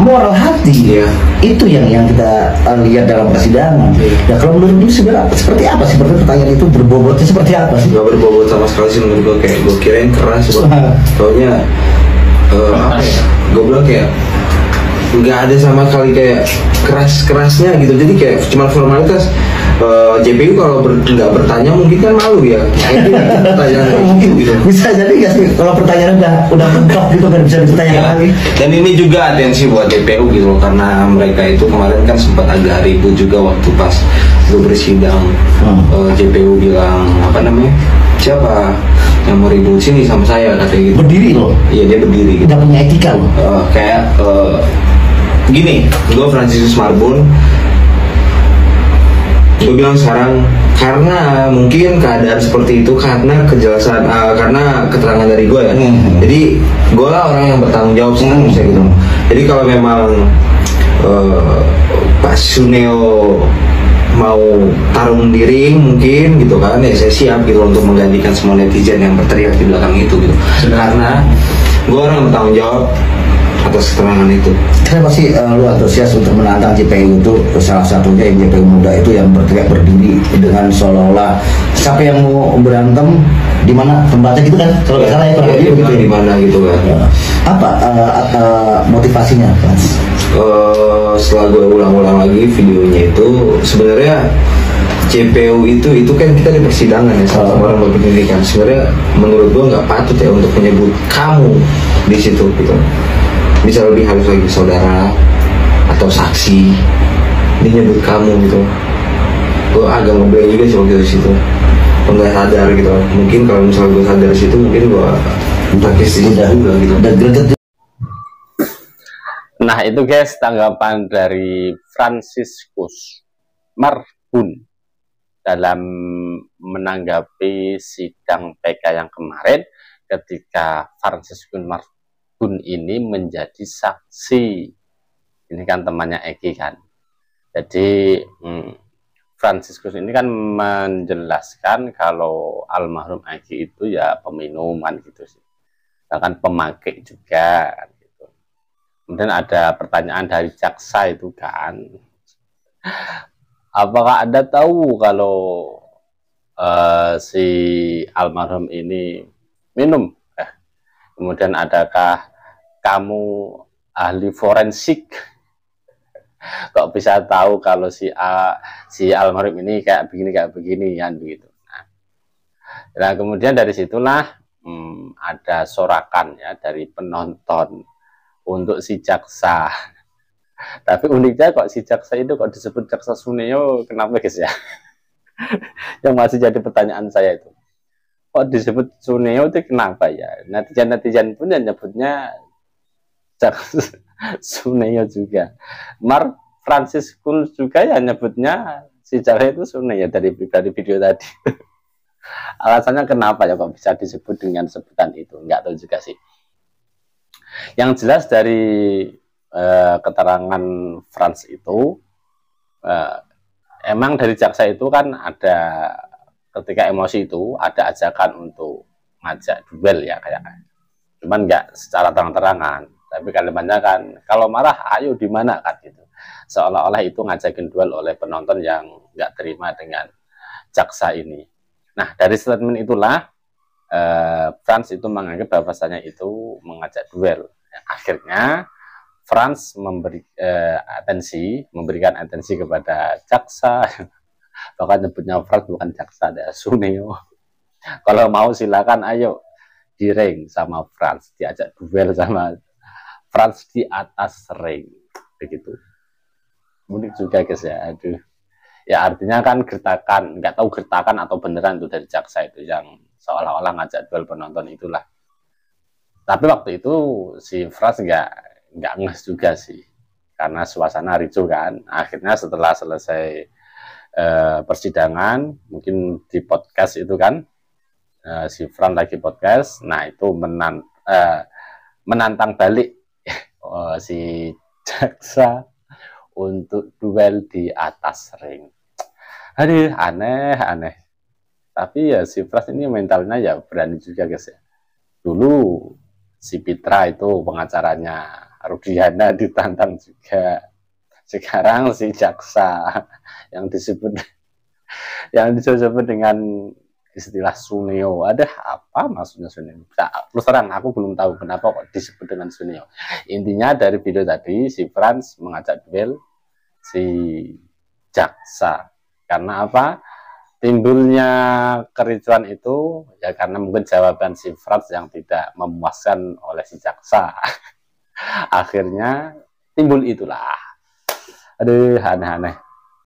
moral hati. Iya. Itu yang kita lihat dalam persidangan. Ya kalau menurut lu sebenarnya seperti apa sih? Pertanyaan itu berbobotnya seperti apa sih? Gak berbobot sama sekali sih menurut gue, kayak gue kirain keras kok. Taunya apa ya? Gue bilang kayak nggak ada sama sekali kayak keras-kerasnya gitu. Jadi kayak cuma formalitas. JPU kalau nggak bertanya mungkin kan malu ya. Itu pertanyaan Mungkin gitu. bisa jadi nggak sih kalau pertanyaan udah mentok gitu kan bisa dipertanyakan Ya, lagi. dan ini juga atensi buat DPU gitu loh, karena mereka itu kemarin kan sempat agak ribut juga waktu pas gue bersidang. JPU bilang apa namanya, siapa yang mau ribut sini sama saya, katanya gitu. Berdiri loh. Iya, dia berdiri gitu. Tidak punya etika loh. Kayak gini, gue Fransiskus Marbun, gue bilang sekarang karena mungkin keadaan seperti itu karena kejelasan karena keterangan dari gue ya. Jadi gue lah orang yang bertanggung jawab seharusnya gitu. Jadi kalau memang Pak Suneo mau tarung diri mungkin gitu kan, ya saya siap gitu untuk menggantikan semua netizen yang berteriak di belakang itu gitu. Karena gue orang yang bertanggung jawab atas keterangan itu. Kenapa sih lu antusias untuk menantang JPU itu? Salah satunya yang JPU muda itu yang berteriak berdiri dengan seolah-olah siapa yang mau berantem di mana tempatnya gitu kan? Kalau nggak salah ya kurang lebih begitu. Di mana gitu kan? Apa motivasinya, Mas? Setelah gue ulang-ulang lagi videonya itu, sebenarnya JPU itu kan kita di persidangan ya sama orang berpendidikan. Sebenarnya menurut gue nggak patut ya untuk menyebut kamu di situ gitu. Bisa lebih halus lagi, saudara atau saksi, dia nyebut kamu gitu. Gue agak ngebleng juga sih waktu di situ, nggak sadar gitu. Mungkin kalau misalnya gue sadar di situ mungkin gue takis juga gitu. Dan greget. Nah itu guys tanggapan dari Fransiskus Marbun dalam menanggapi sidang PK yang kemarin, ketika Fransiskus Marbun ini menjadi saksi. Ini kan temannya Eki kan. Jadi Fransiskus ini kan menjelaskan kalau almarhum Eki itu ya peminuman gitu sih, bahkan pemakai juga gitu. Kemudian ada pertanyaan dari jaksa itu kan, apakah Anda tahu kalau si almarhum ini minum? Kemudian adakah kamu ahli forensik? Kok bisa tahu kalau si almarhum ini kayak begini kan begitu. Nah, kemudian dari situlah ada sorakan ya dari penonton untuk si jaksa. Tapi uniknya kok si jaksa itu kok disebut jaksa Suneo, kenapa guys ya? Yang masih jadi pertanyaan saya itu. Kok disebut Suneo itu kenapa ya? Netizen pun yang nyebutnya Suneo juga. Fransiskus juga ya nyebutnya si jaksa itu Suneo dari video tadi. Alasannya kenapa ya kok bisa disebut dengan sebutan itu? Nggak tahu juga sih. Yang jelas dari keterangan Frans itu, emang dari jaksa itu kan ada, ketika emosi itu ada ajakan untuk ngajak duel ya kayaknya. Cuman nggak secara terang-terangan, tapi kalimatnya kan kalau marah ayo di mana kan gitu. Seolah-olah itu ngajakin duel oleh penonton yang nggak terima dengan jaksa ini. Nah dari statement itulah Frans itu menganggap bahwasanya itu mengajak duel. Akhirnya Frans memberikan atensi kepada jaksa. Bahkan nyebutnya Frans bukan jaksa, ada Suneo. Kalau mau silakan ayo di ring sama Frans, diajak duel sama Frans di atas ring begitu. Unik juga guys ya. Aduh. Ya artinya kan gertakan, nggak tahu gertakan atau beneran itu dari jaksa itu yang seolah-olah ngajak duel penonton itulah. Tapi waktu itu si Frans nggak nges juga sih, karena suasana ricuh kan. Akhirnya setelah selesai persidangan, mungkin di podcast itu kan, si Frans lagi podcast, nah itu menantang balik si jaksa untuk duel di atas ring. Aduh, aneh. Tapi ya si Frans ini mentalnya ya berani juga guys ya. Dulu si Pitra itu pengacaranya Rudiana ditantang juga. Sekarang si jaksa yang disebut dengan istilah Suneo. Ada apa maksudnya Suneo? Terus terang aku belum tahu kenapa kok disebut dengan Suneo. Intinya dari video tadi si Franz mengajak duel si jaksa. Karena apa? Timbulnya kericuan itu ya karena mungkin jawaban si Franz yang tidak memuaskan oleh si jaksa. Akhirnya timbul itulah. Aduh, aneh-aneh.